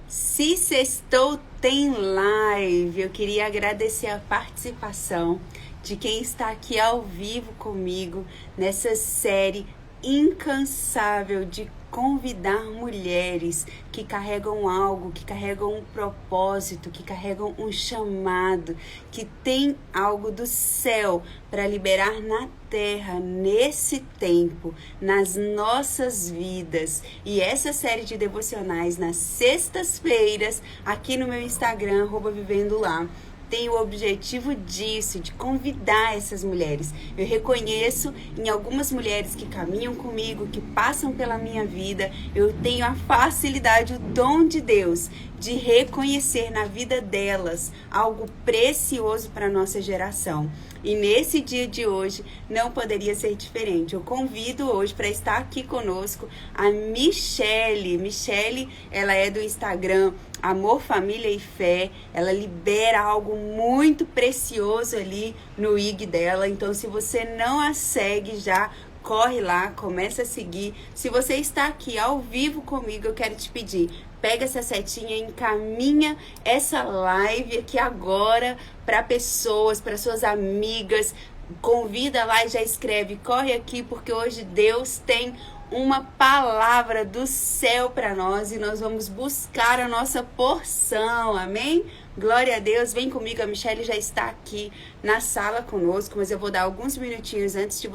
Se sextou, tem live. Eu queria agradecer a participação de quem está aqui ao vivo comigo nessa série incansável de convidar mulheres que carregam algo, que carregam um propósito, que carregam um chamado, que tem algo do céu para liberar na terra, nesse tempo, nas nossas vidas. E essa série de devocionais nas sextas-feiras, aqui no meu Instagram, @vivendo_lá, tem o objetivo disso, de convidar essas mulheres. Eu reconheço em algumas mulheres que caminham comigo, que passam pela minha vida, eu tenho a facilidade, o dom de Deus, de reconhecer na vida delas algo precioso para a nossa geração. E nesse dia de hoje não poderia ser diferente. Eu convido hoje para estar aqui conosco a Michele. Michele, ela é do Instagram Amor, Família e Fé. Ela libera algo muito precioso ali no IG dela. Então, se você não a segue já, corre lá, começa a seguir. Se você está aqui ao vivo comigo, eu quero te pedir, pega essa setinha e encaminha essa live aqui agora para pessoas, para suas amigas. Convida lá e já escreve, corre aqui, porque hoje Deus tem uma palavra do céu para nós e nós vamos buscar a nossa porção, amém? Glória a Deus, vem comigo, a Michele já está aqui na sala conosco, mas eu vou dar alguns minutinhos antes de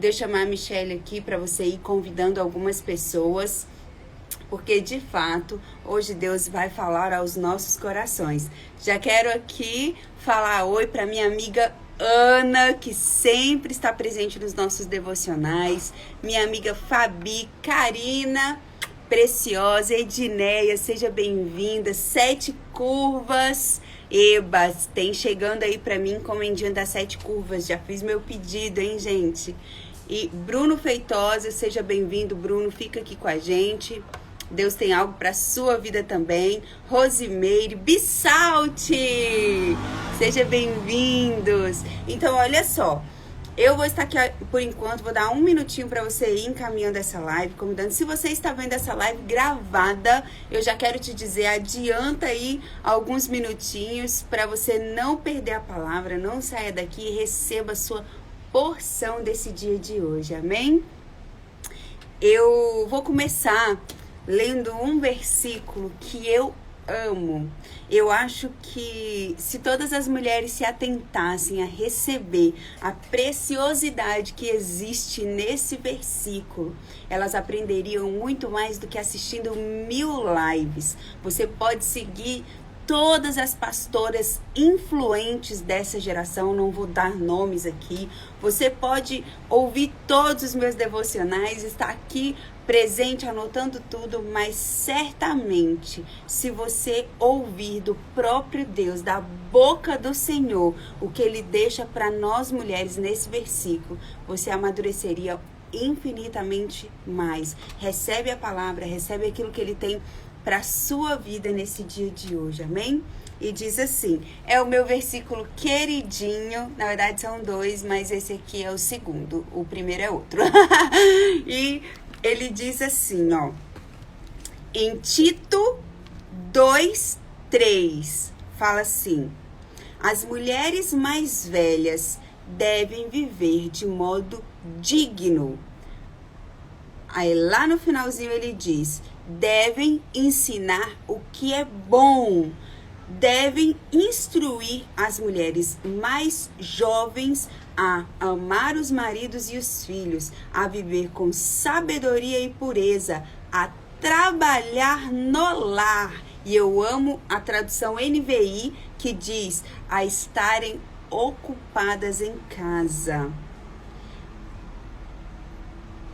eu chamar a Michele aqui para você ir convidando algumas pessoas, porque de fato, hoje Deus vai falar aos nossos corações. Já quero aqui falar oi para minha amiga Ana, que sempre está presente nos nossos devocionais, minha amiga Fabi, Karina, Preciosa, Edneia, seja bem-vinda, 7 curvas, Eba, tem chegando aí para mim encomendinha das 7 curvas, já fiz meu pedido, hein, gente? E Bruno Feitosa, seja bem-vindo, Bruno, fica aqui com a gente. Deus tem algo para sua vida também. Rosimeire, Bissalte, seja bem-vindos. Então, olha só, eu vou estar aqui por enquanto, vou dar um minutinho para você ir encaminhando essa live, convidando. Se você está vendo essa live gravada, eu já quero te dizer, adianta aí alguns minutinhos para você não perder a palavra, não saia daqui e receba a sua porção desse dia de hoje, amém? Eu vou começar lendo um versículo que eu amo. Eu acho que se todas as mulheres se atentassem a receber a preciosidade que existe nesse versículo, elas aprenderiam muito mais do que assistindo 1000 lives. Você pode seguir todas as pastoras influentes dessa geração, não vou dar nomes aqui. Você pode ouvir todos os meus devocionais, estar aqui presente, anotando tudo, mas certamente, se você ouvir do próprio Deus, da boca do Senhor, o que Ele deixa para nós mulheres nesse versículo, você amadureceria infinitamente mais. Recebe a palavra, recebe aquilo que Ele tem para a sua vida nesse dia de hoje, amém? E diz assim, é o meu versículo queridinho, na verdade são 2, mas esse aqui é o segundo, o primeiro é outro. E ele diz assim, ó, em Tito 2:3, fala assim, as mulheres mais velhas devem viver de modo digno. Aí lá no finalzinho ele diz, devem ensinar o que é bom, devem instruir as mulheres mais jovens a amar os maridos e os filhos, a viver com sabedoria e pureza, a trabalhar no lar. E eu amo a tradução NVI que diz a estarem ocupadas em casa,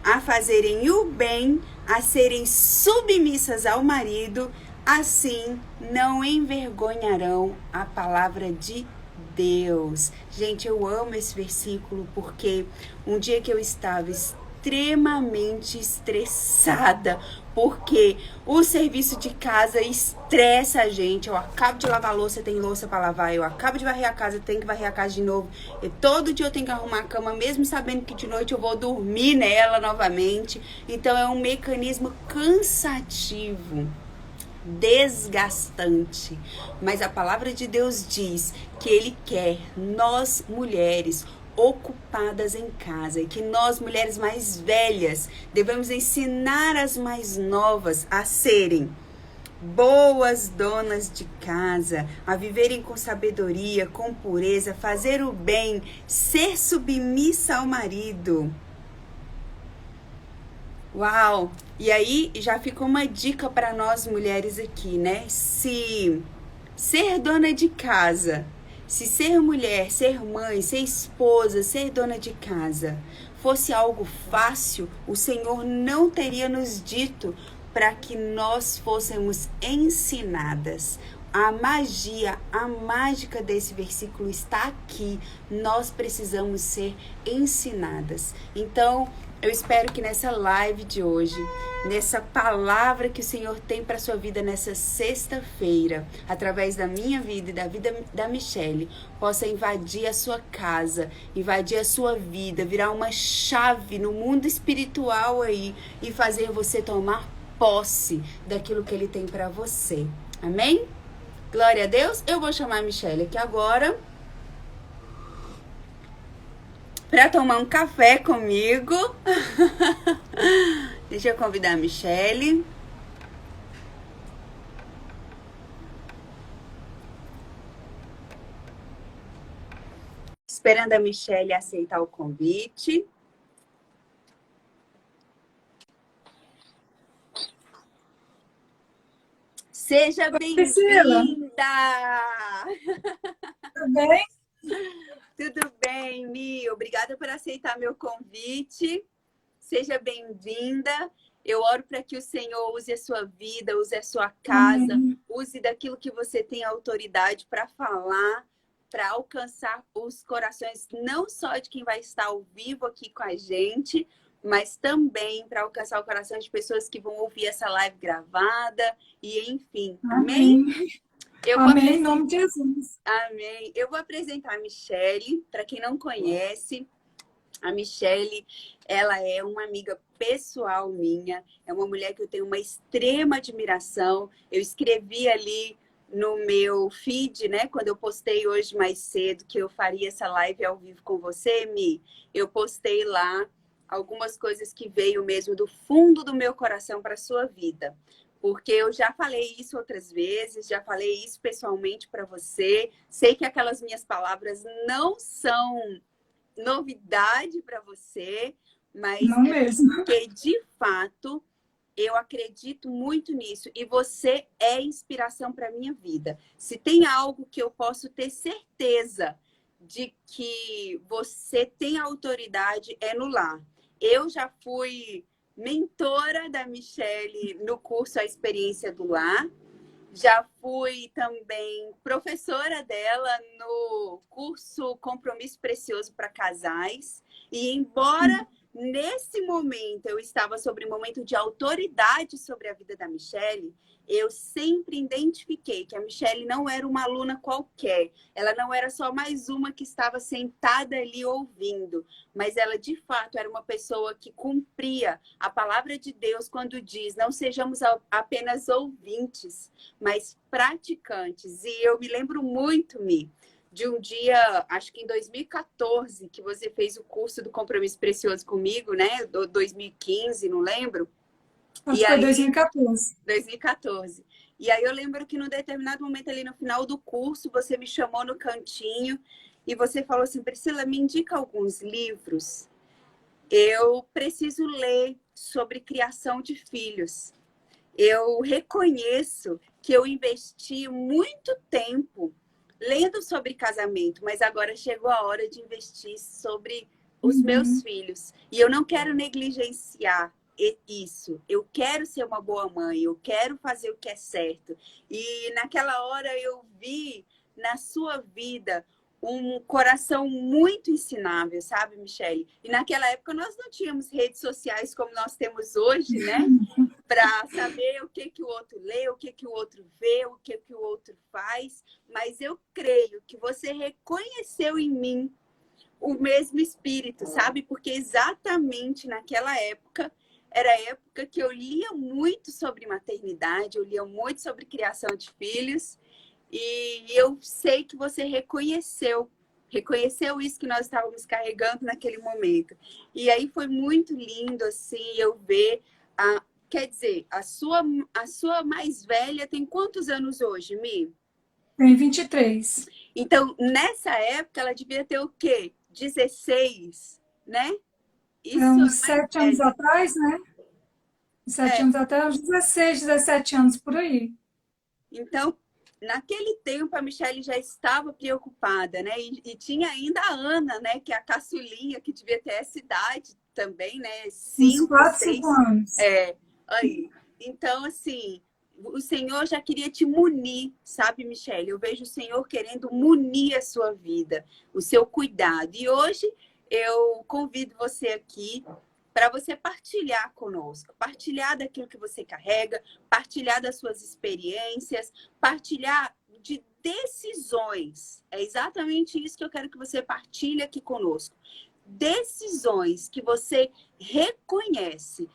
a fazerem o bem, a serem submissas ao marido, assim não envergonharão a palavra de Deus. Gente, eu amo esse versículo porque um dia que eu estava extremamente estressada, porque o serviço de casa estressa a gente. Eu acabo de lavar a louça, tem louça para lavar. Eu acabo de varrer a casa, tenho que varrer a casa de novo. E todo dia eu tenho que arrumar a cama, mesmo sabendo que de noite eu vou dormir nela novamente. Então é um mecanismo cansativo. desgastante. Mas a palavra de Deus diz que Ele quer nós, mulheres, ocupadas em casa, e que nós, mulheres mais velhas, devemos ensinar as mais novas a serem boas donas de casa, a viverem com sabedoria, com pureza, fazer o bem, ser submissa ao marido. Uau! E aí já ficou uma dica para nós mulheres aqui, né? Se ser dona de casa, se ser mulher, ser mãe, ser esposa, ser dona de casa fosse algo fácil, o Senhor não teria nos dito para que nós fôssemos ensinadas. A magia, a mágica desse versículo está aqui. Nós precisamos ser ensinadas. Então, eu espero que nessa live de hoje, nessa palavra que o Senhor tem para a sua vida nessa sexta-feira, através da minha vida e da vida da Michelle, possa invadir a sua casa, invadir a sua vida, virar uma chave no mundo espiritual aí e fazer você tomar posse daquilo que Ele tem para você. Amém? Glória a Deus. Eu vou chamar a Michelle aqui agora para tomar um café comigo. Deixa eu convidar a Michelle. Esperando a Michelle aceitar o convite. Seja bem-vinda! Tudo bem? Tudo bem, Mi? Obrigada por aceitar meu convite. Seja bem-vinda. Eu oro para que o Senhor use a sua vida, use a sua casa, use daquilo que você tem autoridade para falar, para alcançar os corações não só de quem vai estar ao vivo aqui com a gente, mas também para alcançar o coração de pessoas que vão ouvir essa live gravada e enfim. Amém? Amém, em nome de Jesus. Amém. Eu vou apresentar a Michelle, para quem não conhece. A Michelle, ela é uma amiga pessoal minha, é uma mulher que eu tenho uma extrema admiração. Eu escrevi ali no meu feed, né, quando eu postei hoje mais cedo que eu faria essa live ao vivo com você, Mi. Eu postei lá algumas coisas que veio mesmo do fundo do meu coração para a sua vida. Porque eu já falei isso outras vezes, já falei isso pessoalmente para você. Sei que aquelas minhas palavras não são novidade para você, mas não mesmo. Porque de fato eu acredito muito nisso e você é inspiração para minha vida. Se tem algo que eu posso ter certeza de que você tem autoridade é no lar. Eu já fui mentora da Michelle no curso A Experiência do Lar. Já fui também professora dela no curso Compromisso Precioso para Casais. E embora nesse momento eu estava sobre um momento de autoridade sobre a vida da Michelle, eu sempre identifiquei que a Michelle não era uma aluna qualquer. Ela não era só mais uma que estava sentada ali ouvindo, mas ela de fato era uma pessoa que cumpria a palavra de Deus quando diz: não sejamos apenas ouvintes, mas praticantes. E eu me lembro muito, Mi, de um dia, acho que em 2014, que você fez o curso do Compromisso Precioso comigo, né? 2015, não lembro. Acho que foi 2014. 2014. E aí eu lembro que num determinado momento ali no final do curso, você me chamou no cantinho e você falou assim: Priscila, me indica alguns livros. Eu preciso ler sobre criação de filhos. Eu reconheço que eu investi muito tempo lendo sobre casamento, mas agora chegou a hora de investir sobre os meus filhos. E eu não quero negligenciar isso. Eu quero ser uma boa mãe, eu quero fazer o que é certo. E naquela hora eu vi na sua vida um coração muito ensinável, sabe, Michelle? E naquela época nós não tínhamos redes sociais como nós temos hoje, né? Para saber o que o outro lê, o que o outro vê, o que o outro faz. Mas eu creio que você reconheceu em mim o mesmo espírito, sabe? Porque exatamente naquela época era a época que eu lia muito sobre maternidade, eu lia muito sobre criação de filhos, e eu sei que você reconheceu isso que nós estávamos carregando naquele momento. E aí foi muito lindo, assim, eu ver, quer dizer, a sua mais velha tem quantos anos hoje, Mi? Tem 23. Então, nessa época, ela devia ter o quê? 16, né? É Isso uns é mais 7 anos velha. atrás, né? 7 anos É. atrás, uns 16, 17 anos por aí. Então, naquele tempo, a Michelle já estava preocupada, né? E tinha ainda a Ana, né? Que é a caçulinha, que devia ter essa idade também, né? Uns 5, 4, 5 6. anos. Aí. Então, assim, o Senhor já queria te munir, sabe, Michelle? Eu vejo o Senhor querendo munir a sua vida, o seu cuidado. E hoje eu convido você aqui para você partilhar conosco, partilhar daquilo que você carrega, partilhar das suas experiências, partilhar de decisões. É exatamente isso que eu quero que você partilhe aqui conosco. Decisões que você reconhece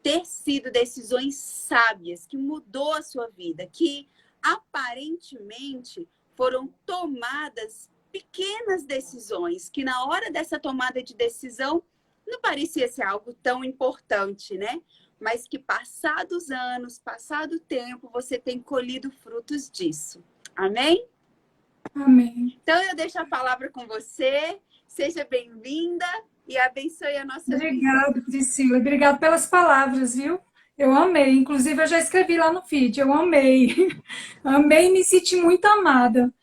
ter sido decisões sábias, que mudou a sua vida, que aparentemente foram tomadas pequenas decisões, que na hora dessa tomada de decisão não parecia ser algo tão importante, né? Mas que passados anos, passado o tempo, você tem colhido frutos disso. Amém? Amém. Então eu deixo a palavra com você. Seja bem-vinda e abençoe a nossa vida. Obrigada, Priscila. Obrigada pelas palavras, viu? Eu amei. Inclusive, eu já escrevi lá no feed. Eu amei. Amei e me senti muito amada.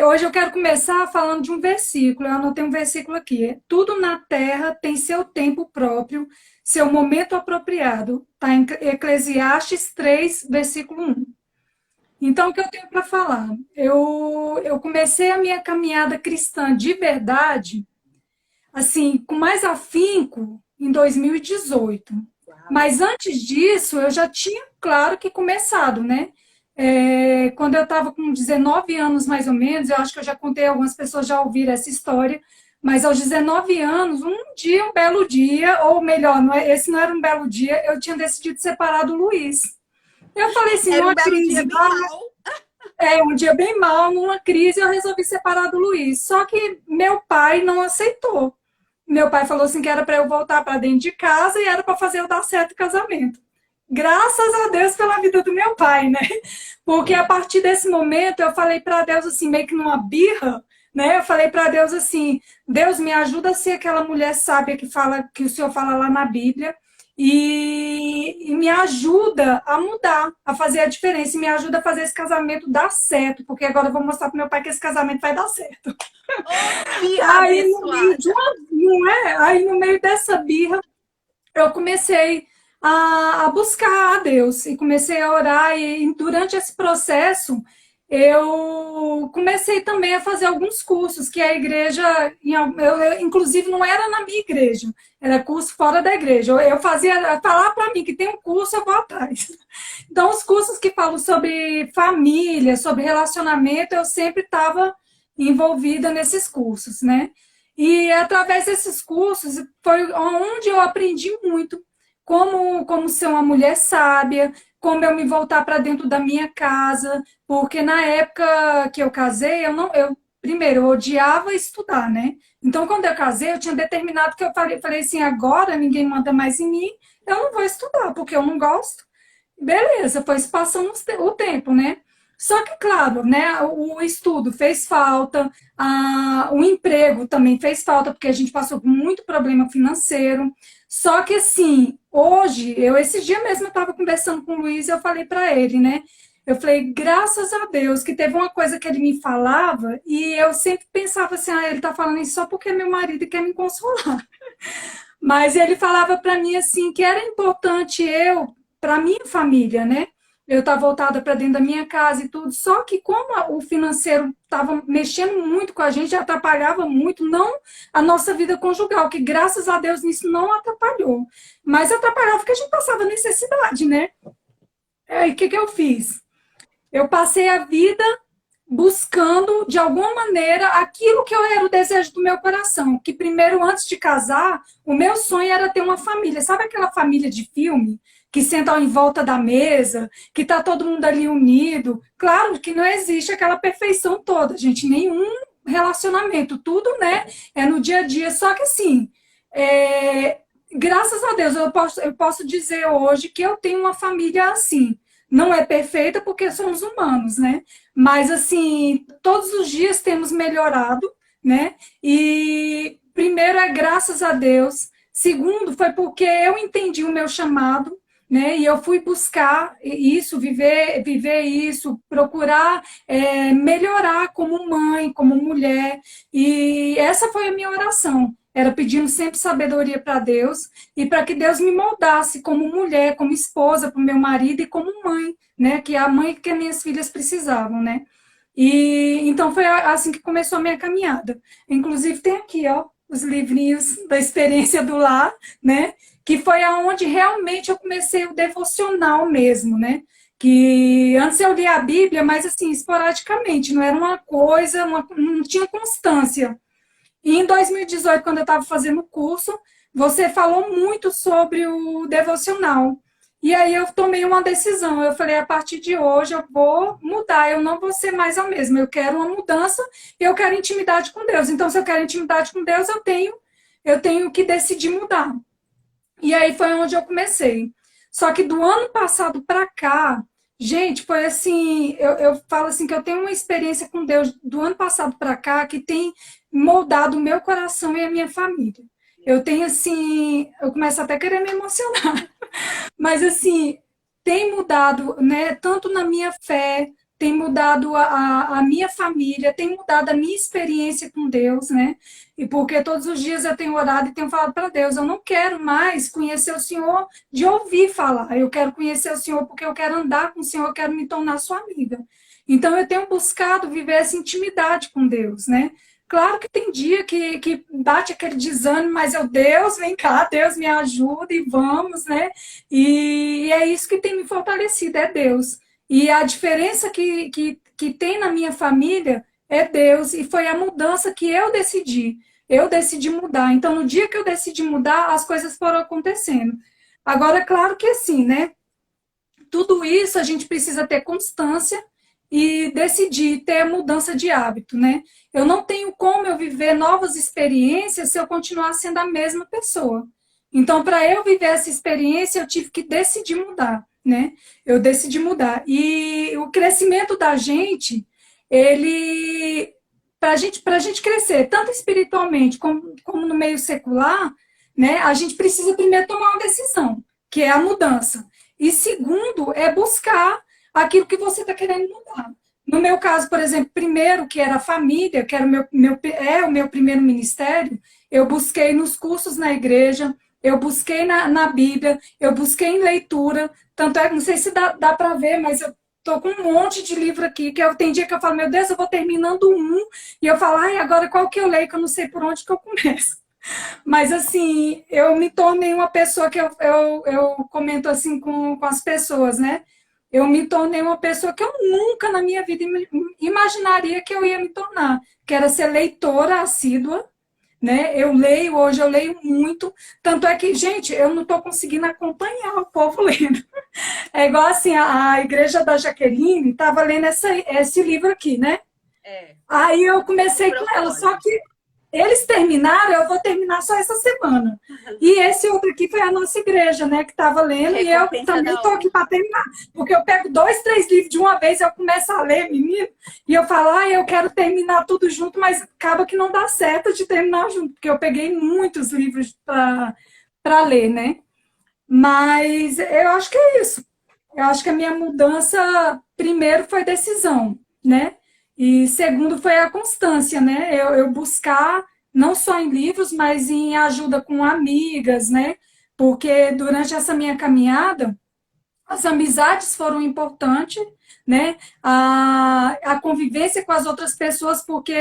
Hoje eu quero começar falando de um versículo. Eu anotei um versículo aqui. Tudo na terra tem seu tempo próprio, seu momento apropriado. Está em Eclesiastes 3, versículo 1. Então, o que eu tenho para falar? Eu comecei a minha caminhada cristã de verdade, assim, com mais afinco, em 2018. Mas antes disso, eu já tinha, claro, que começado, né? Quando eu estava com 19 anos, mais ou menos, eu acho que eu já contei, algumas pessoas já ouviram essa história, mas aos 19 anos, um dia, um belo dia, ou melhor, esse não era um belo dia, eu tinha decidido separar do Luiz. Eu falei assim, Era um numa belo dia crise, bem mal. um dia bem mal, numa crise, eu resolvi separar do Luiz. Só que meu pai não aceitou. Meu pai falou assim que era para eu voltar para dentro de casa e era para fazer eu dar certo o casamento. Graças a Deus pela vida do meu pai, né? Porque a partir desse momento eu falei para Deus assim, meio que numa birra, né? Eu falei para Deus assim, Deus me ajuda a ser aquela mulher sábia que o Senhor fala lá na Bíblia e me ajuda a mudar, a fazer a diferença, e me ajuda a fazer esse casamento dar certo, porque agora eu vou mostrar para meu pai que esse casamento vai dar certo. Oh, birra Aí no meio de abençoada. uma, não é? Aí no meio dessa birra, eu comecei a buscar a Deus e comecei a orar e durante esse processo eu comecei também a fazer alguns cursos que a igreja, inclusive não era na minha igreja, era curso fora da igreja. Eu fazia, falar para mim que tem um curso, eu vou atrás. Então, os cursos que falam sobre família, sobre relacionamento, eu sempre estava envolvida nesses cursos, né? E através desses cursos foi onde eu aprendi muito como ser uma mulher sábia, como eu me voltar para dentro da minha casa, porque na época que eu casei, primeiro eu odiava estudar, né? Então, quando eu casei, eu tinha determinado que eu falei assim, agora ninguém manda mais em mim, eu não vou estudar, porque eu não gosto. Beleza, foi se passando o tempo, né? Só que, claro, né, o estudo fez falta, o emprego também fez falta, porque a gente passou por muito problema financeiro. Só que, assim, hoje, esses dias mesmo, eu estava conversando com o Luiz e eu falei para ele, né? Eu falei, graças a Deus, que teve uma coisa que ele me falava e eu sempre pensava assim, ele está falando isso só porque é meu marido quer me consolar. Mas ele falava para mim assim que era importante para minha família, né? Eu estar voltada para dentro da minha casa e tudo. Só que como o financeiro estava mexendo muito com a gente, atrapalhava muito, não a nossa vida conjugal, que graças a Deus nisso não atrapalhou. Mas atrapalhava porque a gente passava necessidade, né? E o que eu fiz? Eu passei a vida buscando, de alguma maneira, aquilo que eu era o desejo do meu coração. Que primeiro, antes de casar, o meu sonho era ter uma família. Sabe aquela família de filme? Que sentam em volta da mesa, que está todo mundo ali unido. Claro que não existe aquela perfeição toda, gente. Nenhum relacionamento, tudo, né? É no dia a dia. Só que assim, graças a Deus, eu posso dizer hoje que eu tenho uma família assim. Não é perfeita porque somos humanos, né? Mas, assim, todos os dias temos melhorado, né? E, primeiro, é graças a Deus. Segundo, foi porque eu entendi o meu chamado, né? E eu fui buscar isso, viver isso, procurar melhorar como mãe, como mulher. E essa foi a minha oração. Era pedindo sempre sabedoria para Deus e para que Deus me moldasse como mulher, como esposa para o meu marido e como mãe, né? Que é a mãe que as minhas filhas precisavam, né? E então foi assim que começou a minha caminhada. Inclusive tem aqui, ó, os livrinhos da experiência do lar, né? Que foi aonde realmente eu comecei o devocional mesmo, né? Que antes eu lia a Bíblia, mas assim, esporadicamente, não era uma coisa, não tinha constância. E em 2018, quando eu estava fazendo o curso, você falou muito sobre o devocional. E aí eu tomei uma decisão. Eu falei, a partir de hoje eu vou mudar, eu não vou ser mais a mesma. Eu quero uma mudança e eu quero intimidade com Deus. Então, se eu quero intimidade com Deus, eu tenho que decidir mudar. E aí foi onde eu comecei. Só que do ano passado para cá, gente, foi assim, eu falo assim que eu tenho uma experiência com Deus do ano passado para cá que tem moldado o meu coração e a minha família. Eu tenho assim, eu começo até a querer me emocionar. Mas assim, tem mudado, né? Tanto na minha fé, tem mudado a minha família, tem mudado a minha experiência com Deus, né? E porque todos os dias eu tenho orado e tenho falado para Deus, eu não quero mais conhecer o Senhor de ouvir falar, eu quero conhecer o Senhor porque eu quero andar com o Senhor, eu quero me tornar sua amiga. Então eu tenho buscado viver essa intimidade com Deus, né? Claro que tem dia que bate aquele desânimo, mas Deus, vem cá, Deus me ajuda e vamos, né? E é isso que tem me fortalecido, é Deus. E a diferença que tem na minha família é Deus. E foi a mudança que eu decidi. Eu decidi mudar. Então, no dia que eu decidi mudar, as coisas foram acontecendo. Agora, é claro que assim, né? Tudo isso a gente precisa ter constância e decidir ter a mudança de hábito, né? Eu não tenho como eu viver novas experiências se eu continuar sendo a mesma pessoa. Então, para eu viver essa experiência, eu tive que decidir mudar, né? Eu decidi mudar. E o crescimento da gente, ele, para a gente crescer, tanto espiritualmente como no meio secular, né? A gente precisa primeiro tomar uma decisão, que é a mudança. E segundo, é buscar aquilo que você está querendo mudar. No meu caso, por exemplo, primeiro, que era a família, que era o meu primeiro ministério, eu busquei nos cursos na igreja, eu busquei na Bíblia, eu busquei em leitura, tanto é que não sei se dá para ver, mas eu estou com um monte de livro aqui, tem dia que eu falo, meu Deus, eu vou terminando um, e eu falo, ai, agora qual que eu leio, que eu não sei por onde que eu começo. Mas, assim, eu me tornei uma pessoa que eu comento assim com as pessoas, né? Eu me tornei uma pessoa que eu nunca na minha vida imaginaria que eu ia me tornar, que era ser leitora assídua, né? Hoje eu leio muito, tanto é que, gente, eu não estou conseguindo acompanhar o povo lendo. É igual assim, a Igreja da Jaqueline estava lendo esse livro aqui, né? É, Aí eu comecei com ela, só propósito. que eles terminaram, eu vou terminar só essa semana. E esse outro aqui foi a nossa igreja, né, que estava lendo, e eu Recompensa também da estou aqui honra. para terminar. Porque eu pego 2, 3 livros de uma vez, eu começo a ler, menino, e eu falo, eu quero terminar tudo junto, mas acaba que não dá certo de terminar junto, porque eu peguei muitos livros para ler, né? Mas eu acho que é isso. Eu acho que a minha mudança, primeiro, foi decisão, né? E segundo, foi a constância, né? Eu buscar, não só em livros, mas em ajuda com amigas, né? Porque durante essa minha caminhada, as amizades foram importantes, né? A convivência com as outras pessoas, porque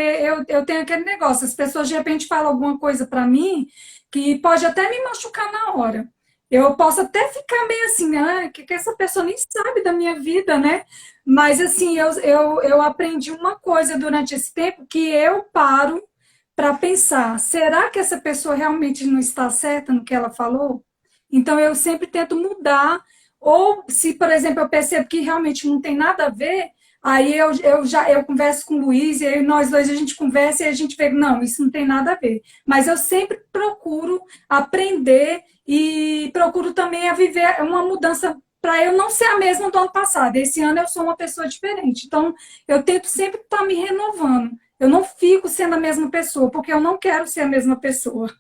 eu tenho aquele negócio, as pessoas de repente falam alguma coisa para mim que pode até me machucar na hora. eu posso até ficar meio assim, ah, que essa pessoa nem sabe da minha vida, né? Mas assim, eu aprendi uma coisa durante esse tempo que eu paro para pensar, será que essa pessoa realmente não está certa no que ela falou? Então eu sempre tento mudar, ou se, por exemplo, eu percebo que realmente não tem nada a ver, aí eu converso com o Luiz, e aí nós dois a gente conversa e a gente vê, não, isso não tem nada a ver. Mas eu sempre procuro aprender e procuro também a viver uma mudança para eu não ser a mesma do ano passado. Esse ano eu sou uma pessoa diferente. Então, eu tento sempre estar me renovando. Eu não fico sendo a mesma pessoa, porque eu não quero ser a mesma pessoa.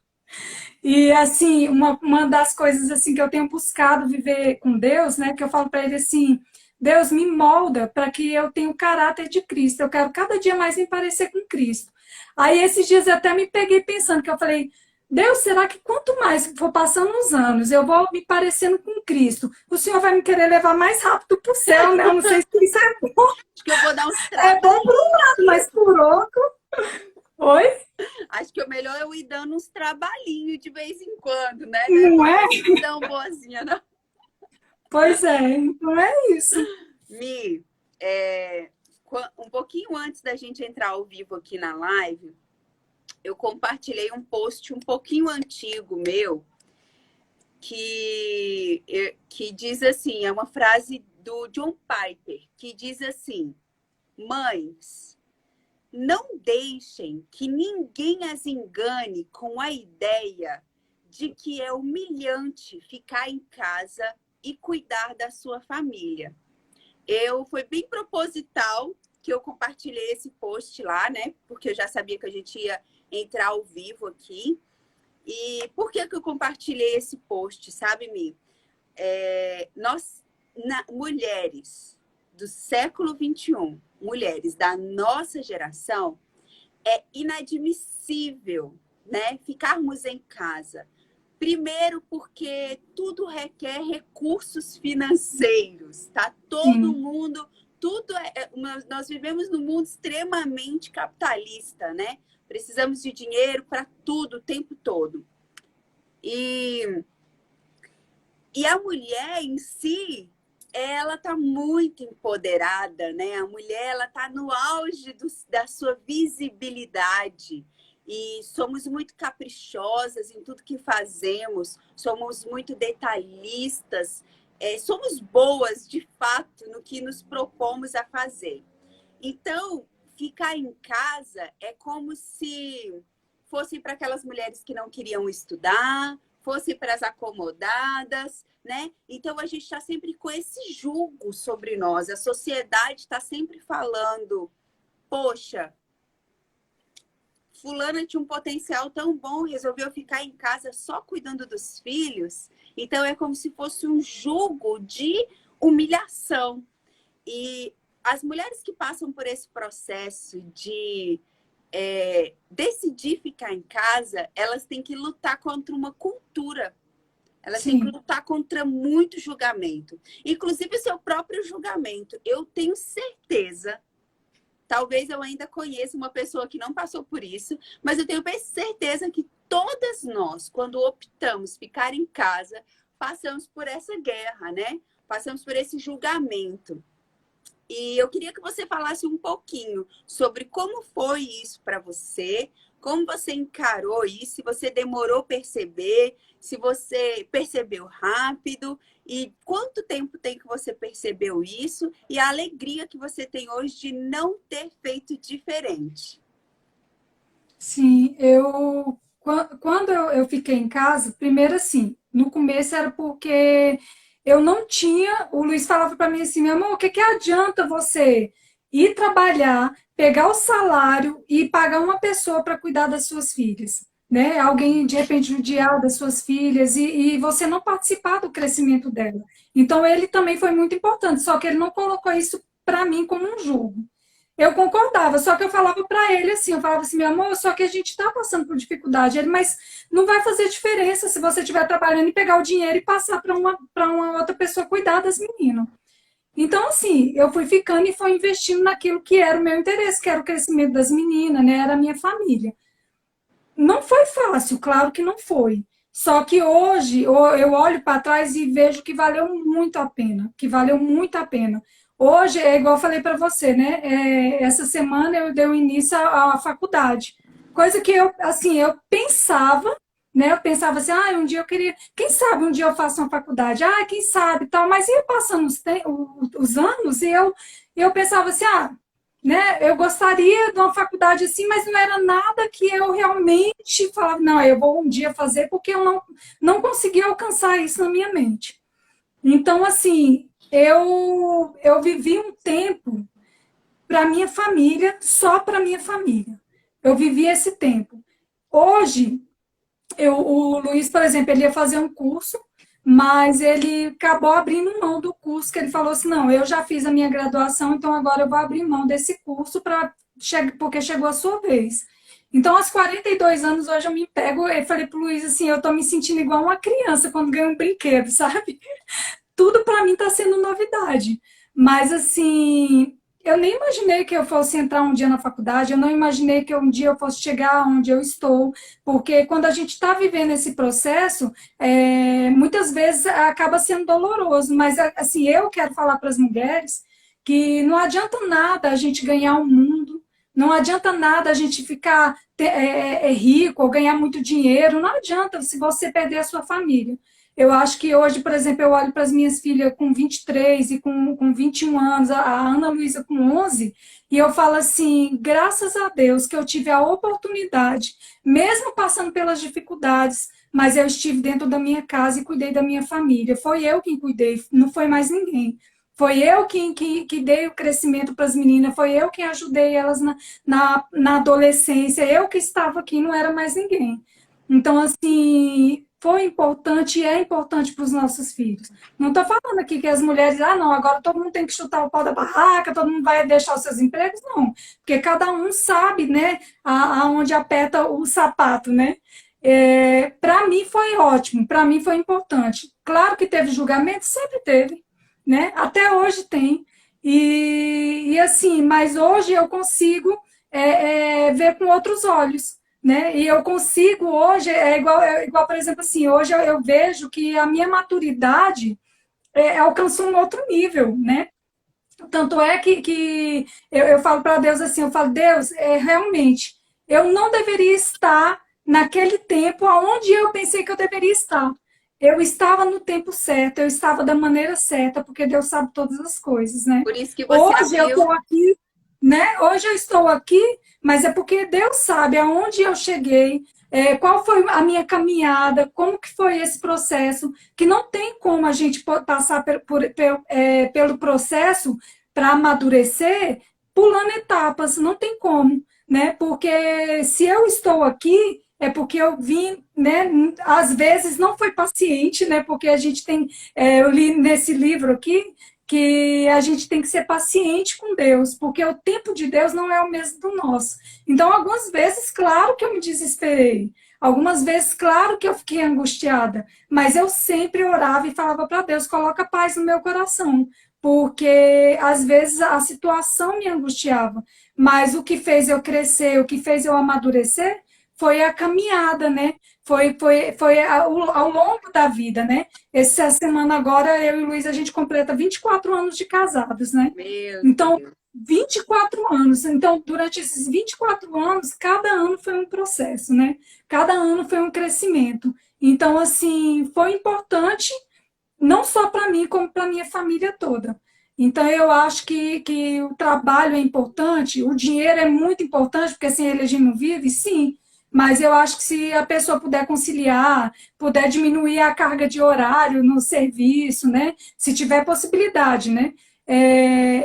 E, assim, uma das coisas assim que eu tenho buscado viver com Deus, né, que eu falo para ele assim, Deus me molda para que eu tenha o caráter de Cristo. Eu quero cada dia mais me parecer com Cristo. Aí, esses dias eu até me peguei pensando, que eu falei, Deus, será que quanto mais for passando os anos, eu vou me parecendo com Cristo, o Senhor vai me querer levar mais rápido para o céu, né? Eu não sei se isso é bom. Acho que eu vou dar uns É bom por um trabalhinhos lado, aqui. mas por outro... Oi? Acho que o melhor é eu ir dando uns trabalhinhos de vez em quando, né? Não é Não é? fácil tão boazinha, não. Pois é, então é isso. Mi, um pouquinho antes da gente entrar ao vivo aqui na live, eu compartilhei um post um pouquinho antigo meu, que diz assim, é uma frase do John Piper, que diz assim, mães, não deixem que ninguém as engane com a ideia de que é humilhante ficar em casa e cuidar da sua família. Foi bem proposital que eu compartilhei esse post lá, né? Porque eu já sabia que a gente ia entrar ao vivo aqui. E por que eu compartilhei esse post, sabe, Mi? Nós, mulheres do século XXI, mulheres da nossa geração, é inadmissível, né, ficarmos em casa. Primeiro porque tudo requer recursos financeiros, tá? Todo mundo, nós vivemos num mundo extremamente capitalista, né? Precisamos de dinheiro para tudo, o tempo todo. E a mulher em si, ela está muito empoderada, né? A mulher, ela está no auge da sua visibilidade. E somos muito caprichosas em tudo que fazemos, somos muito detalhistas, somos boas, de fato, no que nos propomos a fazer. Então, ficar em casa é como se fosse para aquelas mulheres que não queriam estudar, fosse para as acomodadas, né? Então, a gente está sempre com esse julgo sobre nós. A sociedade está sempre falando, poxa, fulana tinha um potencial tão bom, resolveu ficar em casa só cuidando dos filhos. Então, é como se fosse um julgo de humilhação. E as mulheres que passam por esse processo de decidir ficar em casa, elas têm que lutar contra uma cultura. Elas têm que Sim. lutar contra muito julgamento. Inclusive o seu próprio julgamento. Eu tenho certeza, talvez eu ainda conheça uma pessoa que não passou por isso, mas eu tenho certeza que todas nós, quando optamos ficar em casa, passamos por essa guerra, né? Passamos por esse julgamento. E eu queria que você falasse um pouquinho sobre como foi isso para você, como você encarou isso, se você demorou a perceber, se você percebeu rápido, e quanto tempo tem que você percebeu isso, e a alegria que você tem hoje de não ter feito diferente. Sim, quando eu fiquei em casa, primeiro assim, no começo era porque eu não tinha, o Luiz falava para mim assim, meu amor, o que que adianta você ir trabalhar, pegar o salário e pagar uma pessoa para cuidar das suas filhas, né? Alguém de repente judiar das suas filhas e você não participar do crescimento dela. Então ele também foi muito importante, só que ele não colocou isso para mim como um julgo. Eu concordava, só que eu falava para ele assim, eu falava assim, meu amor, só que a gente está passando por dificuldade. Ele, mas não vai fazer diferença se você estiver trabalhando e pegar o dinheiro e passar para uma outra pessoa cuidar das meninas. Então, assim, eu fui ficando e fui investindo naquilo que era o meu interesse, que era o crescimento das meninas, né? Era a minha família. Não foi fácil, claro que não foi. Só que hoje eu olho para trás e vejo que valeu muito a pena, que valeu muito a pena. Hoje, é igual eu falei para você, né? Essa semana eu dei o início à faculdade. Coisa que eu, assim, eu pensava, né? Eu pensava assim, ah, um dia eu queria, quem sabe um dia eu faço uma faculdade, ah, quem sabe, tal, mas ia passando os anos e eu pensava assim, ah, né? Eu gostaria de uma faculdade assim, mas não era nada que eu realmente falava, não, eu vou um dia fazer, porque eu não consegui alcançar isso na minha mente. Então, assim, eu vivi um tempo para minha família, só para minha família. Eu vivi esse tempo. Hoje, o Luiz, por exemplo, ele ia fazer um curso, mas ele acabou abrindo mão do curso, que ele falou assim, não, eu já fiz a minha graduação, então agora eu vou abrir mão desse curso porque chegou a sua vez. Então, aos 42 anos, hoje eu me pego, eu falei pro Luiz assim, eu tô me sentindo igual uma criança quando ganha um brinquedo, sabe? Tudo para mim está sendo novidade. Mas, assim, eu nem imaginei que eu fosse entrar um dia na faculdade, eu não imaginei que um dia eu fosse chegar onde eu estou, porque quando a gente está vivendo esse processo, muitas vezes acaba sendo doloroso. Mas, assim, eu quero falar para as mulheres que não adianta nada a gente ganhar o mundo, não adianta nada a gente ficar rico ou ganhar muito dinheiro, não adianta se você perder a sua família. Eu acho que hoje, por exemplo, eu olho para as minhas filhas com 23 e com 21 anos, a Ana Luísa com 11, e eu falo assim, graças a Deus que eu tive a oportunidade, mesmo passando pelas dificuldades, mas eu estive dentro da minha casa e cuidei da minha família. Foi eu quem cuidei, não foi mais ninguém. Foi eu que dei o crescimento para as meninas, foi eu quem ajudei elas na adolescência, eu que estava aqui, não era mais ninguém. Então, assim, foi importante e é importante para os nossos filhos. Não estou falando aqui que as mulheres, ah, não, agora todo mundo tem que chutar o pau da barraca, todo mundo vai deixar os seus empregos, não. Porque cada um sabe, né, aonde aperta o sapato, né? Para mim foi ótimo, para mim foi importante. Claro que teve julgamento, sempre teve, né? Até hoje tem. E assim, mas hoje eu consigo ver com outros olhos, né? E eu consigo hoje, é igual, por exemplo, assim, hoje eu vejo que a minha maturidade alcançou um outro nível, né? Tanto é que eu falo para Deus assim, eu falo, Deus, realmente, eu não deveria estar naquele tempo aonde eu pensei que eu deveria estar. Eu estava no tempo certo, eu estava da maneira certa, porque Deus sabe todas as coisas, né? Por isso que você Hoje eu abriu. estou aqui, né? Hoje eu estou aqui, mas é porque Deus sabe aonde eu cheguei, qual foi a minha caminhada, como que foi esse processo, que não tem como a gente passar pelo processo para amadurecer pulando etapas, não tem como, né? Porque se eu estou aqui, é porque eu vim, né? Às vezes não foi paciente, né? Porque a gente tem, eu li nesse livro aqui que a gente tem que ser paciente com Deus, porque o tempo de Deus não é o mesmo do nosso. Então, algumas vezes, claro que eu me desesperei. Algumas vezes, claro que eu fiquei angustiada, mas eu sempre orava e falava para Deus, coloca paz no meu coração, porque às vezes a situação me angustiava, mas o que fez eu crescer, o que fez eu amadurecer, foi a caminhada, né? Foi ao longo da vida, né? Essa semana agora, eu e o Luiz, a gente completa 24 anos de casados, né? Meu Então, Deus. 24 anos. Então, durante esses 24 anos, cada ano foi um processo, né? Cada ano foi um crescimento. Então, assim, foi importante não só para mim, como para minha família toda. Então, eu acho que o trabalho é importante, o dinheiro é muito importante, porque sem ele a gente não vive, sim, mas eu acho que se a pessoa puder conciliar, puder diminuir a carga de horário no serviço, né? Se tiver possibilidade, né?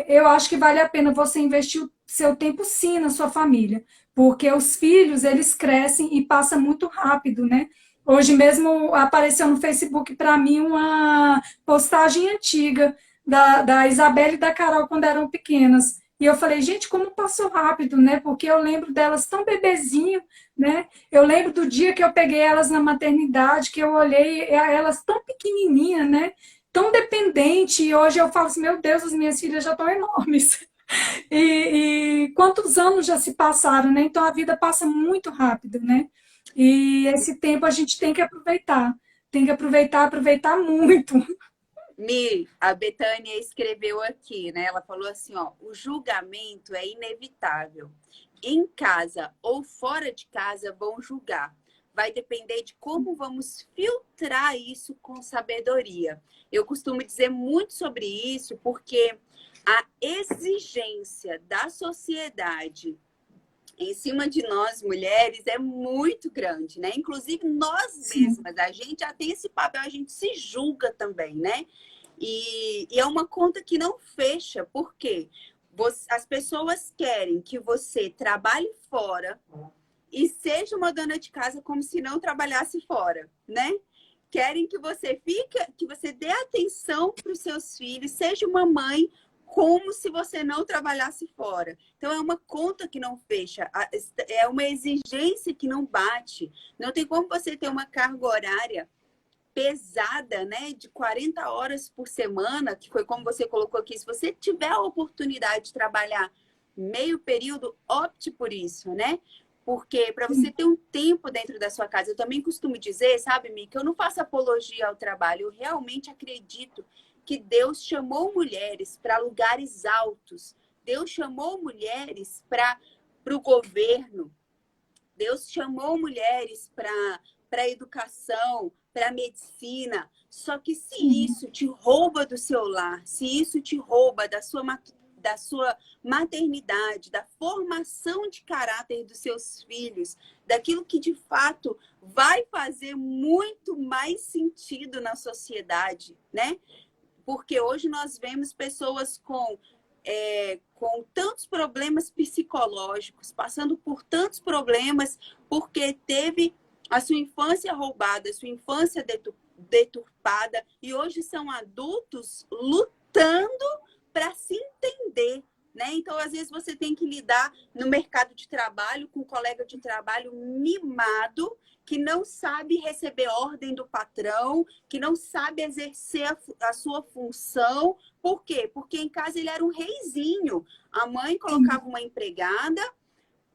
Eu acho que vale a pena você investir o seu tempo, sim, na sua família, porque os filhos, eles crescem e passa muito rápido, né? Hoje mesmo apareceu no Facebook para mim uma postagem antiga da Isabela e da Carol quando eram pequenas. E eu falei, gente, como passou rápido, né? Porque eu lembro delas tão bebezinho, né? Eu lembro do dia que eu peguei elas na maternidade, que eu olhei elas tão pequenininha, né? Tão dependente. E hoje eu falo assim, meu Deus, as minhas filhas já estão enormes. E quantos anos já se passaram, né? Então a vida passa muito rápido, né? E esse tempo a gente tem que aproveitar, aproveitar muito. Mi, a Betânia escreveu aqui, né? Ela falou assim, ó, o julgamento é inevitável. Em casa ou fora de casa vão julgar. Vai depender de como vamos filtrar isso com sabedoria. Eu costumo dizer muito sobre isso porque a exigência da sociedade em cima de nós mulheres é muito grande, né? Inclusive nós Sim, mesmas, a gente já tem esse papel, a gente se julga também, né? E é uma conta que não fecha, porque as pessoas querem que você trabalhe fora e seja uma dona de casa como se não trabalhasse fora, né? Querem que você fique, que você dê atenção para os seus filhos, seja uma mãe como se você não trabalhasse fora. Então é uma conta que não fecha, é uma exigência que não bate. Não tem como você ter uma carga horária pesada, né, de 40 horas por semana, que foi como você colocou aqui. Se você tiver a oportunidade de trabalhar meio período, opte por isso, né? Porque para você sim, ter um tempo dentro da sua casa, eu também costumo dizer, sabe, Mi, que eu não faço apologia ao trabalho, eu realmente acredito que Deus chamou mulheres para lugares altos. Deus chamou mulheres para o governo. Deus chamou mulheres para a educação, para a medicina. Só que se sim, isso te rouba do seu lar, se isso te rouba da sua maternidade, da formação de caráter dos seus filhos, daquilo que de fato vai fazer muito mais sentido na sociedade, né? Porque hoje nós vemos pessoas com tantos problemas psicológicos, passando por tantos problemas, porque teve a sua infância roubada, a sua infância deturpada, e hoje são adultos lutando para se entender. Né? Então, às vezes, você tem que lidar no mercado de trabalho com um colega de trabalho mimado, que não sabe receber ordem do patrão, que não sabe exercer a sua função. Por quê? Porque em casa ele era um reizinho. A mãe sim, colocava uma empregada,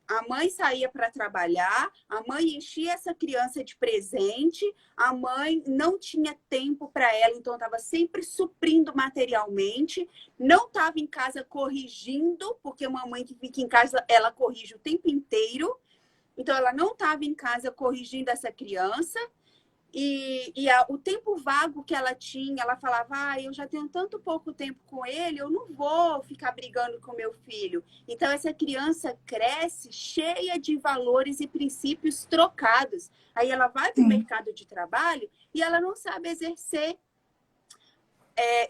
a mãe saía para trabalhar, a mãe enchia essa criança de presente, a mãe não tinha tempo para ela, então estava sempre suprindo materialmente, não estava em casa corrigindo, porque uma mãe que fica em casa, ela corrige o tempo inteiro, então ela não estava em casa corrigindo essa criança, o tempo vago que ela tinha, ela falava, eu já tenho tanto pouco tempo com ele, eu não vou ficar brigando com meu filho. Então, essa criança cresce cheia de valores e princípios trocados. Aí ela vai para o sim, mercado de trabalho e ela não sabe exercer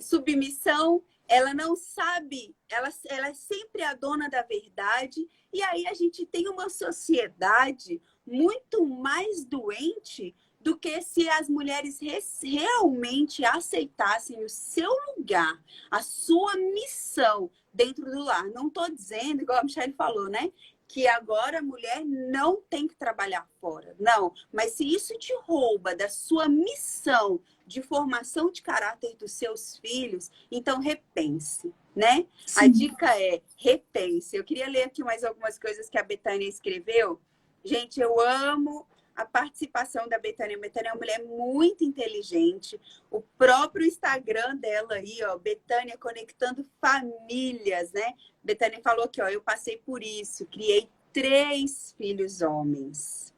submissão, ela não sabe, ela é sempre a dona da verdade. E aí a gente tem uma sociedade muito mais doente do que se as mulheres realmente aceitassem o seu lugar, a sua missão dentro do lar. Não estou dizendo, igual a Michelle falou, né? Que agora a mulher não tem que trabalhar fora. Não, mas se isso te rouba da sua missão de formação de caráter dos seus filhos, então repense, né? A sim. dica é repense. Eu queria ler aqui mais algumas coisas que a Betânia escreveu. Gente, eu amo a participação da Betânia. A Betânia é uma mulher muito inteligente. O próprio Instagram dela aí, ó, Betânia conectando famílias, né? Betânia falou que, ó, eu passei por isso, criei 3 filhos homens.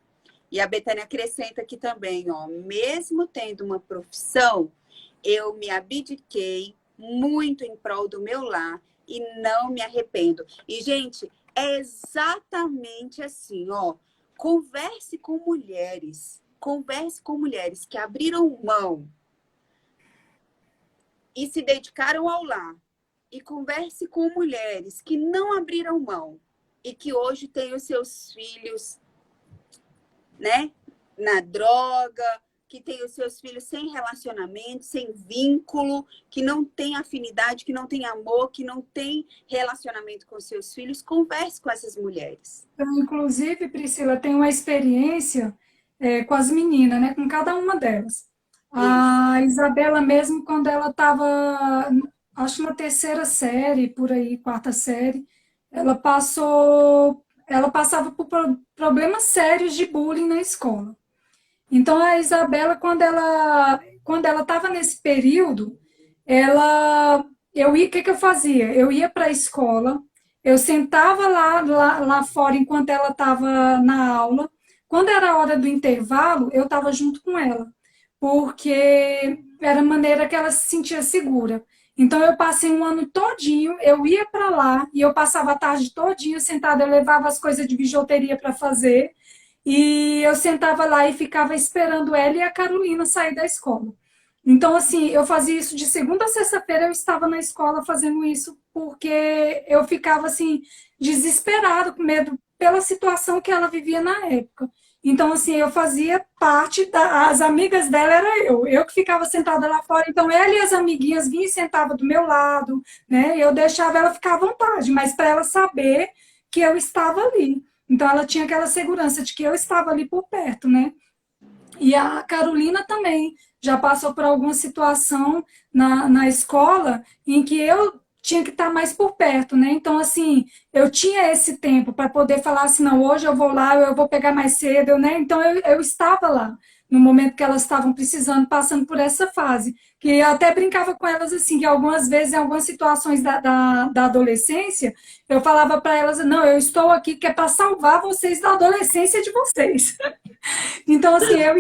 E a Betânia acrescenta aqui também, ó, mesmo tendo uma profissão, eu me abdiquei muito em prol do meu lar e não me arrependo. E, gente, é exatamente assim, ó. Converse com mulheres que abriram mão e se dedicaram ao lar. E converse com mulheres que não abriram mão e que hoje têm os seus filhos, né, na droga, que tem os seus filhos sem relacionamento, sem vínculo, que não tem afinidade, que não tem amor, que não tem relacionamento com seus filhos, converse com essas mulheres. Eu, inclusive, Priscila, tem uma experiência com as meninas, né? Com cada uma delas. Isso. A Isabela mesmo, quando ela estava, acho na terceira série, por aí, quarta série, ela passou. ela passava por problemas sérios de bullying na escola. Então, a Isabela, quando ela estava nesse período, o que que eu fazia? Eu ia para a escola, eu sentava lá fora enquanto ela estava na aula. Quando era a hora do intervalo, eu estava junto com ela, porque era a maneira que ela se sentia segura. Então, eu passei um ano todinho, eu ia para lá e eu passava a tarde todinha sentada, eu levava as coisas de bijuteria para fazer, e eu sentava lá e ficava esperando ela e a Carolina sair da escola. Então, assim, eu fazia isso de segunda a sexta-feira, eu estava na escola fazendo isso, porque eu ficava, assim, desesperada, com medo pela situação que ela vivia na época. Então, assim, eu fazia parte as amigas dela era eu que ficava sentada lá fora. Então, ela e as amiguinhas vinham e sentavam do meu lado, né? Eu deixava ela ficar à vontade, mas para ela saber que eu estava ali. Então, ela tinha aquela segurança de que eu estava ali por perto, né? E a Carolina também já passou por alguma situação na escola em que eu tinha que estar mais por perto, né? Então, assim, eu tinha esse tempo para poder falar assim, não, hoje eu vou lá, eu vou pegar mais cedo, né? Então, eu estava lá no momento que elas estavam precisando, passando por essa fase. Que eu até brincava com elas assim, que algumas vezes, em algumas situações da adolescência, eu falava para elas, não, eu estou aqui que é para salvar vocês da adolescência de vocês. Então, assim, eu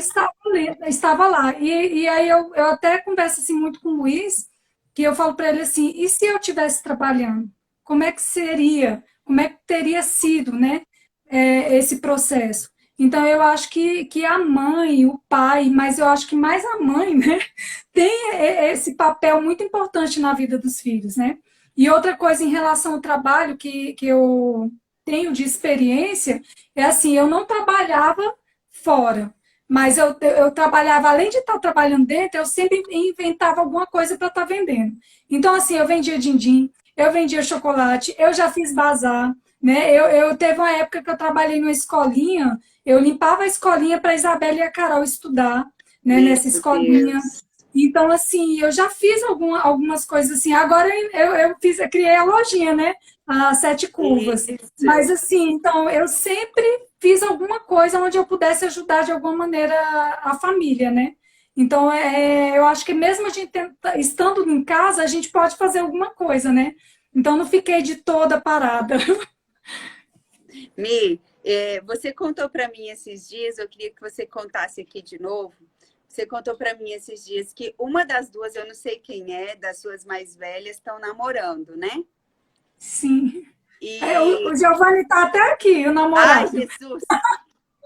estava lá. E aí eu até converso assim, muito com o Luiz, que eu falo para ele assim, e se eu estivesse trabalhando? Como é que seria? Como é que teria sido, né, esse processo? Então, eu acho que a mãe, o pai, mas eu acho que mais a mãe, né, tem esse papel muito importante na vida dos filhos, né? E outra coisa em relação ao trabalho que eu tenho de experiência é assim, eu não trabalhava fora. Mas eu trabalhava, além de estar trabalhando dentro, eu sempre inventava alguma coisa para estar vendendo. Então, assim, eu vendia din-din, eu vendia chocolate, eu já fiz bazar, né? Eu teve uma época que eu trabalhei numa escolinha, eu limpava a escolinha para a Isabela e a Carol estudar, né, Meu nessa escolinha. Deus. Então, assim, eu já fiz algumas coisas assim. Agora eu criei a lojinha, né? As Sete Curvas. Isso. Mas, assim, então, eu sempre fiz alguma coisa onde eu pudesse ajudar de alguma maneira a família, né? Então, eu acho que mesmo a gente estando em casa, a gente pode fazer alguma coisa, né? Então, não fiquei de toda parada. Mi, você contou para mim esses dias, eu queria que você contasse aqui de novo. Você contou para mim esses dias que uma das duas, eu não sei quem é, das suas mais velhas, estão namorando, né? Sim. O E. Giovanni está até aqui, o Ai, namorado. Jesus!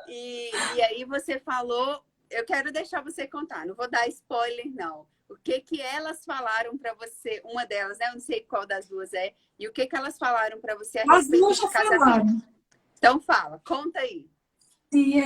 E aí você falou, eu quero deixar você contar, não vou dar spoiler, não. O que que elas falaram para você, uma delas, né? Eu não sei qual das duas é, e o que que elas falaram para você a As respeito duas de já casamento? falaram. Então fala, conta aí. Sim,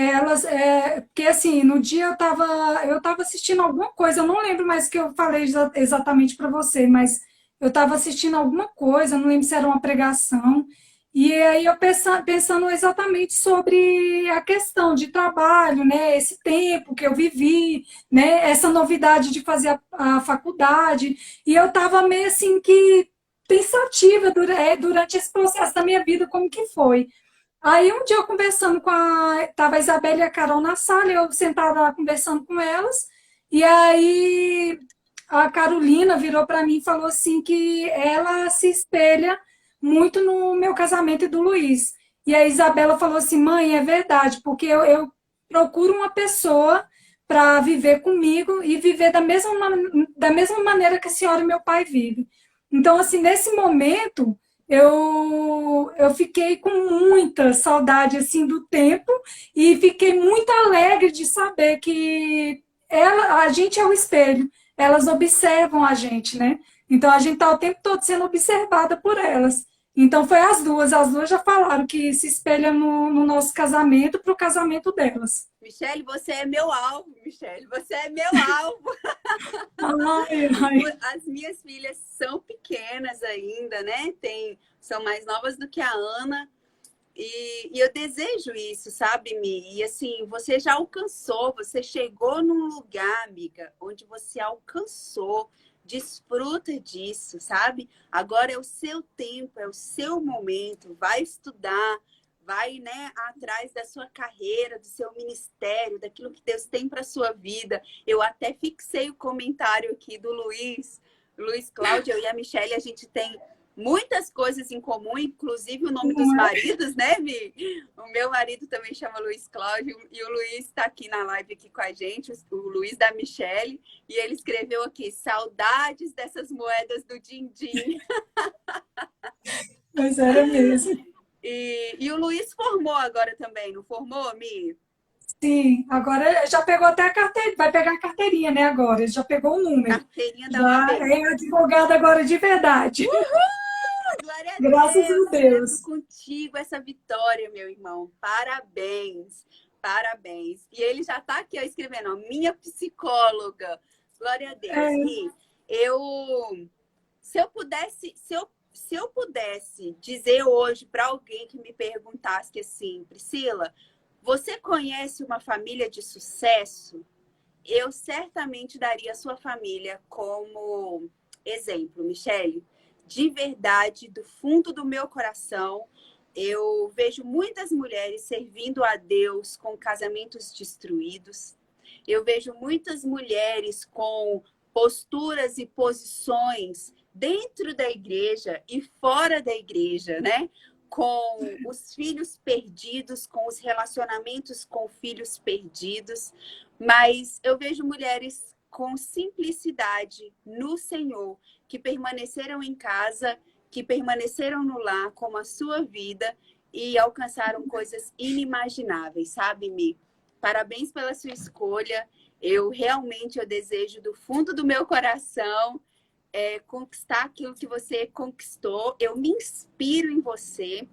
porque assim, no dia eu tava assistindo alguma coisa, eu não lembro mais o que eu falei exatamente para você, mas eu estava assistindo alguma coisa, eu não lembro se era uma pregação, e aí eu pensando exatamente sobre a questão de trabalho, né, esse tempo que eu vivi, né, essa novidade de fazer a faculdade, e eu estava meio assim que pensativa durante esse processo da minha vida, como que foi. Aí um dia eu conversando tava a Isabela e a Carol na sala, eu sentada lá conversando com elas, e aí a Carolina virou para mim e falou assim que ela se espelha muito no meu casamento e do Luiz. E a Isabela falou assim, mãe, é verdade, porque eu procuro uma pessoa para viver comigo e viver da mesma maneira que a senhora e meu pai vivem. Então, assim, nesse momento, eu fiquei com muita saudade assim do tempo e fiquei muito alegre de saber que a gente é o espelho, elas observam a gente, né? Então a gente está o tempo todo sendo observada por elas. Então foi as duas já falaram que se espelham no nosso casamento para o casamento delas. Michele, você é meu alvo, Michele, você é meu alvo. Ai, ai. As minhas filhas são pequenas ainda, né? São mais novas do que a Ana. E eu desejo isso, sabe, Mi? E assim, você já alcançou, você chegou num lugar, amiga, onde você alcançou. Desfruta disso, sabe? Agora é o seu tempo, é o seu momento. Vai estudar, vai, né, atrás da sua carreira, do seu ministério, daquilo que Deus tem para sua vida. Eu até fixei o comentário aqui do Luiz Cláudio, eu e a Michelle, a gente tem muitas coisas em comum, inclusive o nome dos maridos, né, Mi? O meu marido também chama Luiz Cláudio e o Luiz está aqui na live aqui com a gente, o Luiz da Michelle, e ele escreveu aqui, saudades dessas moedas do din-din. Mas era mesmo. E o Luiz formou agora também, não formou, Mi? Sim, agora já pegou até a carteira, vai pegar a carteirinha, né, agora, já pegou o número. Carteirinha da Já OAB. é advogado agora de verdade. Glória a Graças Deus, a Deus. celebro contigo essa vitória, meu irmão. Parabéns, parabéns. E ele já está aqui ó, escrevendo, ó, minha psicóloga. Glória a Deus. E se eu pudesse dizer hoje para alguém que me perguntasse que assim, Priscila, você conhece uma família de sucesso? Eu certamente daria a sua família como exemplo, Michele. De verdade, do fundo do meu coração, eu vejo muitas mulheres servindo a Deus com casamentos destruídos. Eu vejo muitas mulheres com posturas e posições dentro da igreja e fora da igreja, né? Com os filhos perdidos, com os relacionamentos com filhos perdidos. Mas eu vejo mulheres com simplicidade no Senhor, que permaneceram em casa, que permaneceram no lar com a sua vida e alcançaram coisas inimagináveis, sabe, Mi? Parabéns pela sua escolha. Eu desejo do fundo do meu coração conquistar aquilo que você conquistou. Eu me inspiro em você.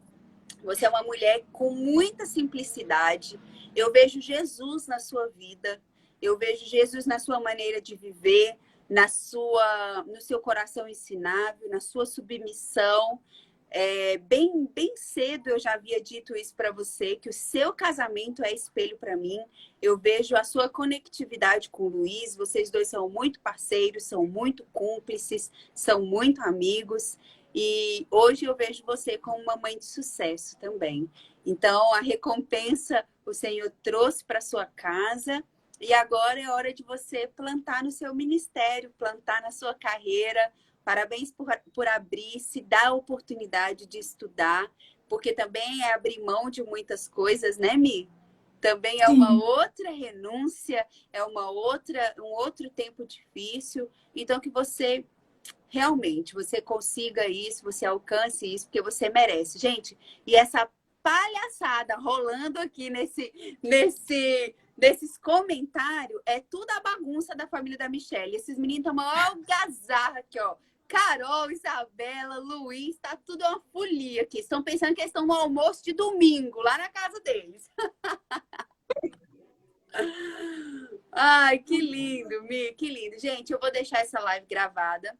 Você é uma mulher com muita simplicidade. Eu vejo Jesus na sua vida. Eu vejo Jesus na sua maneira de viver, no seu coração ensinável, na sua submissão. Bem cedo eu já havia dito isso para você, que o seu casamento é espelho para mim. Eu vejo a sua conectividade com o Luiz. Vocês dois são muito parceiros, são muito cúmplices, são muito amigos. E hoje eu vejo você como uma mãe de sucesso também. Então, a recompensa o Senhor trouxe para sua casa. E agora é hora de você plantar no seu ministério, plantar na sua carreira. Parabéns por abrir, se dar a oportunidade de estudar, porque também é abrir mão de muitas coisas, né, Mi? Também é uma outra renúncia, é um outro tempo difícil. Então, que você realmente você consiga isso, você alcance isso, porque você merece. Gente, e essa palhaçada rolando aqui nesses comentários é tudo a bagunça da família da Michelle. Esses meninos estão uma algazarra aqui, ó. Carol, Isabela, Luiz, tá tudo uma folia aqui. Estão pensando que eles estão no almoço de domingo, lá na casa deles. Ai, que lindo, Mi, que lindo. Gente, eu vou deixar essa live gravada.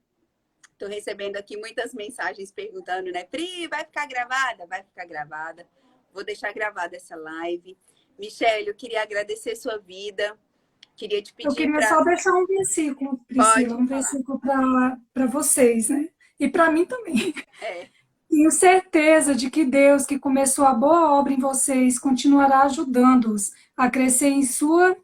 Estou recebendo aqui muitas mensagens perguntando, né? Pri, vai ficar gravada? Vai ficar gravada. Vou deixar gravada essa live. Michelle, eu queria agradecer sua vida. Queria te pedir Eu queria só deixar um versículo, Priscila, um versículo para vocês, né? E para mim também. Tenho certeza de que Deus, que começou a boa obra em vocês, continuará ajudando-os a crescer em sua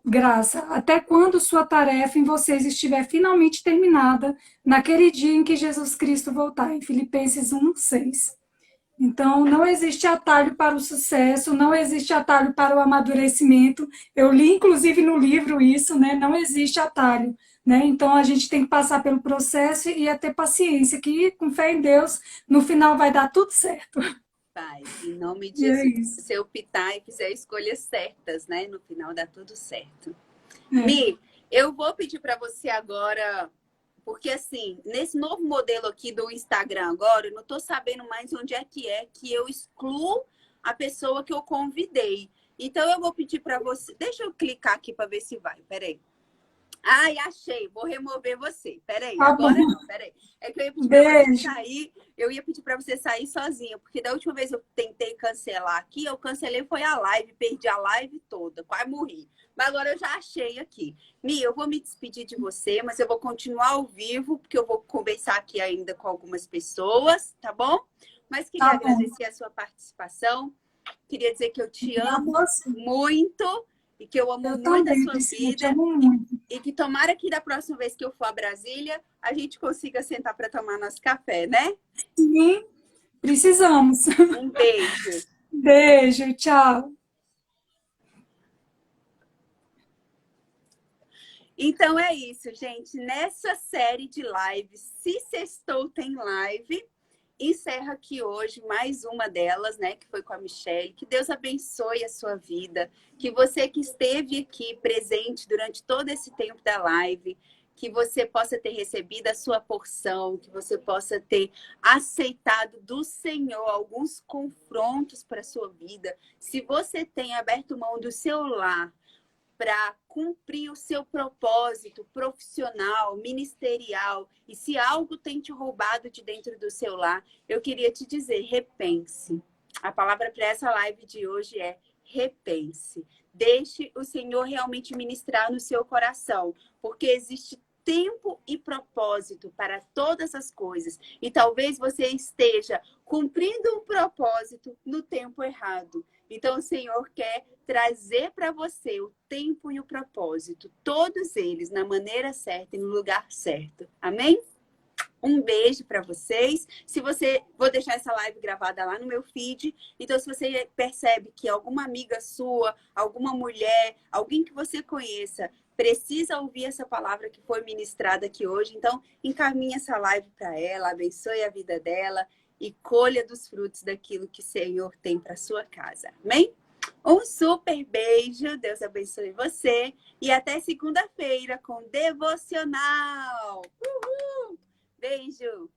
graça, até quando sua tarefa em vocês estiver finalmente terminada, naquele dia em que Jesus Cristo voltar, em Filipenses 1:6. Então, não existe atalho para o sucesso, não existe atalho para o amadurecimento. Eu li, inclusive, no livro isso, né? Não existe atalho, né? Então, a gente tem que passar pelo processo e ter paciência, que com fé em Deus, no final vai dar tudo certo. Pai, em nome de Jesus, se eu optar e fizer escolhas certas, né? No final dá tudo certo. Mi, eu vou pedir para você agora, porque assim, nesse novo modelo aqui do Instagram agora, eu não estou sabendo mais onde é que eu excluo a pessoa que eu convidei. Então eu vou pedir para você, deixa eu clicar aqui para ver se vai, peraí. Ai, achei, vou remover você. Peraí, agora não, peraí. É que eu ia pedir para você sair, eu ia pedir para você sair sozinha, porque da última vez eu tentei cancelar aqui, eu cancelei, foi a live, perdi a live toda, quase morri. Mas agora eu já achei aqui. Mi, eu vou me despedir de você, mas eu vou continuar ao vivo, porque eu vou conversar aqui ainda com algumas pessoas, tá bom? Mas queria Tá bom. agradecer a sua participação. Queria dizer que eu te A amo você. muito e que eu amo Eu muito a também, sua Priscila, te vida. amo muito. E que tomara que da próxima vez que eu for a Brasília, a gente consiga sentar para tomar nosso café, né? Sim, precisamos. Um beijo. Beijo, tchau. Então é isso, gente. Nessa série de lives, Se Sextou Tem Live, encerra aqui hoje mais uma delas, né? Que foi com a Michelle. Que Deus abençoe a sua vida. Que você que esteve aqui presente durante todo esse tempo da live, que você possa ter recebido a sua porção, que você possa ter aceitado do Senhor alguns confrontos para a sua vida. Se você tem aberto mão do seu lar para cumprir o seu propósito profissional, ministerial, e se algo tem te roubado de dentro do seu lar, eu queria te dizer, repense. A palavra para essa live de hoje é repense. Deixe o Senhor realmente ministrar no seu coração, porque existe tempo e propósito para todas as coisas. E talvez você esteja cumprindo um propósito no tempo errado. Então, o Senhor quer trazer para você o tempo e o propósito, todos eles na maneira certa e no lugar certo. Amém? Um beijo para vocês. Se você, vou deixar essa live gravada lá no meu feed. Então, se você percebe que alguma amiga sua, alguma mulher, alguém que você conheça, precisa ouvir essa palavra que foi ministrada aqui hoje, então encaminhe essa live para ela, abençoe a vida dela e colha dos frutos daquilo que o Senhor tem para sua casa. Amém? Um super beijo, Deus abençoe você e até segunda-feira com Devocional. Uhul! Beijo!